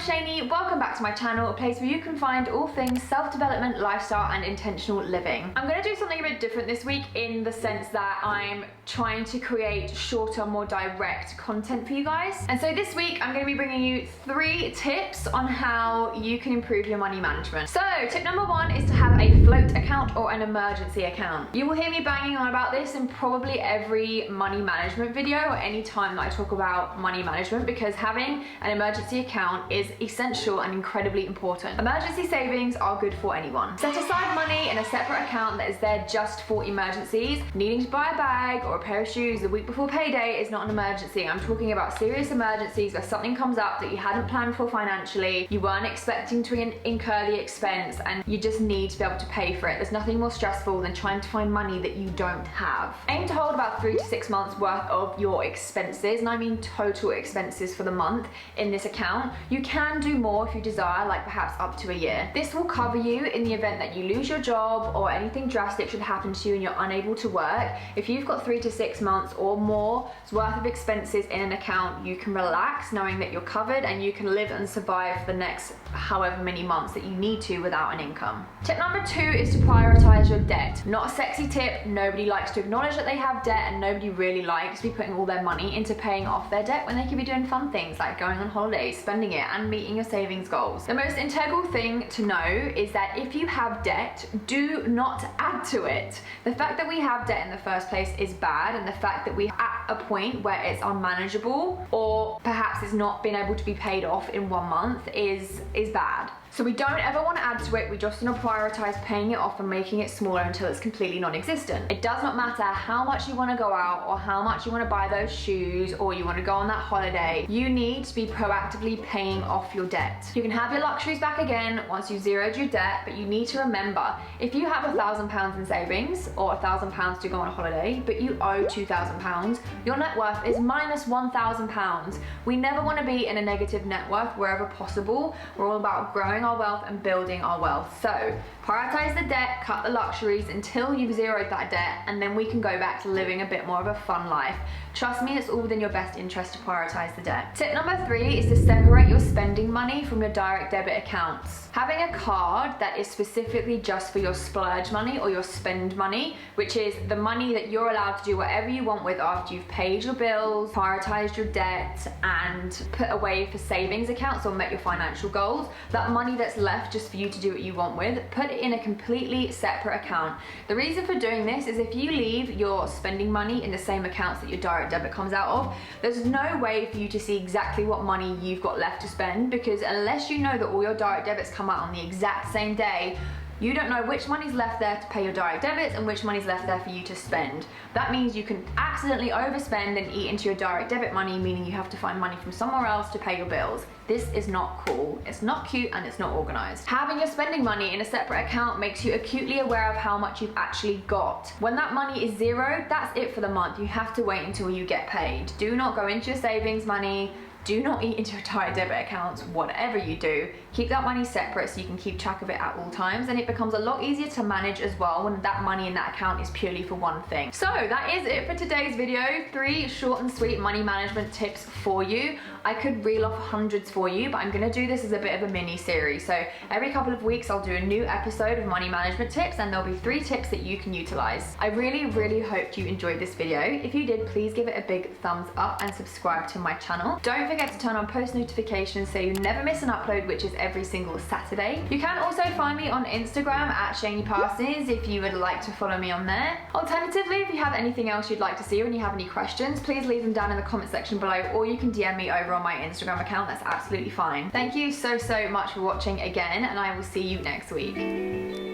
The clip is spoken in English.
Cheney, welcome back to my channel, a place where you can find all things self-development, lifestyle and intentional living. I'm going to do something a bit different this week in the sense that I'm trying to create shorter, more direct content for you guys. And so this week I'm going to be bringing you 3 tips on how you can improve your money management. So tip number 1 is to have a float account or an emergency account. You will hear me banging on about this in probably every money management video or any time that I talk about money management, because having an emergency account is essential and incredibly important. Emergency savings are good for anyone. Set aside money in a separate account that is there just for emergencies. Needing to buy a bag or a pair of shoes the week before payday is not an emergency. I'm talking about serious emergencies where something comes up that you hadn't planned for financially, you weren't expecting to incur the expense, and you just need to be able to pay for it. There's nothing more stressful than trying to find money that you don't have. Aim to hold about 3 to 6 months worth of your expenses, and I mean total expenses for the month in this account. You can do more if you desire, like perhaps up to a year. This will cover you in the event that you lose your job or anything drastic should happen to you and you're unable to work. If you've got 3 to 6 months or more worth of expenses in an account, you can relax knowing that you're covered and you can live and survive for the next however many months that you need to without an income. Tip number 2 is to prioritize your debt. Not a sexy tip. Nobody likes to acknowledge that they have debt, and nobody really likes to be putting all their money into paying off their debt when they could be doing fun things like going on holidays, spending it, and meeting your savings goals. The most integral thing to know is that if you have debt, do not add to it. The fact that we have debt in the first place is bad, and the fact that we're at a point where it's unmanageable or perhaps it's not been able to be paid off in 1 month is bad. So we don't ever want to add to it, we just want to prioritize paying it off and making it smaller until it's completely non-existent. It does not matter how much you want to go out or how much you want to buy those shoes or you want to go on that holiday. You need to be proactively paying off your debt. You can have your luxuries back again once you've zeroed your debt, but you need to remember, if you have £1,000 in savings or £1,000 to go on a holiday, but you owe £2,000, your net worth is minus £1,000. We never want to be in a negative net worth wherever possible. We're all about growing our wealth and building our wealth. So prioritize the debt, cut the luxuries until you've zeroed that debt, and then we can go back to living a bit more of a fun life. Trust me, it's all within your best interest to prioritize the debt. Tip number 3 is to separate your spending money from your direct debit accounts. Having a card that is specifically just for your splurge money or your spend money, which is the money that you're allowed to do whatever you want with after you've paid your bills, prioritized your debt, and put away for savings accounts or met your financial goals. That money that's left just for you to do what you want with, put it in a completely separate account. The reason for doing this is if you leave your spending money in the same accounts that your direct debit comes out of, there's no way for you to see exactly what money you've got left to spend, because unless you know that all your direct debits come out on the exact same day, you don't know which money's left there to pay your direct debits and which money's left there for you to spend. That means you can accidentally overspend and eat into your direct debit money, meaning you have to find money from somewhere else to pay your bills. This is not cool, it's not cute, and it's not organized. Having your spending money in a separate account makes you acutely aware of how much you've actually got. When that money is zero, that's it for the month. You have to wait until you get paid. Do not go into your savings money. Do not eat into your direct debit accounts. Whatever you do, keep that money separate so you can keep track of it at all times, and it becomes a lot easier to manage as well when that money in that account is purely for one thing. So that is it for today's video. 3 short and sweet money management tips for you. I could reel off hundreds for you, but I'm gonna do this as a bit of a mini series. So every couple of weeks I'll do a new episode of money management tips, and there'll be 3 tips that you can utilize. I really hope you enjoyed this video. If you did, please give it a big thumbs up and subscribe to my channel. Don't forget to turn on post notifications so you never miss an upload, which is every single Saturday. You can also find me on Instagram at cheneyparsons if you would like to follow me on there. Alternatively, if you have anything else you'd like to see or you have any questions, please leave them down in the comment section below, or you can DM me over on my Instagram account. That's absolutely fine. Thank you so much for watching again, and I will see you next week.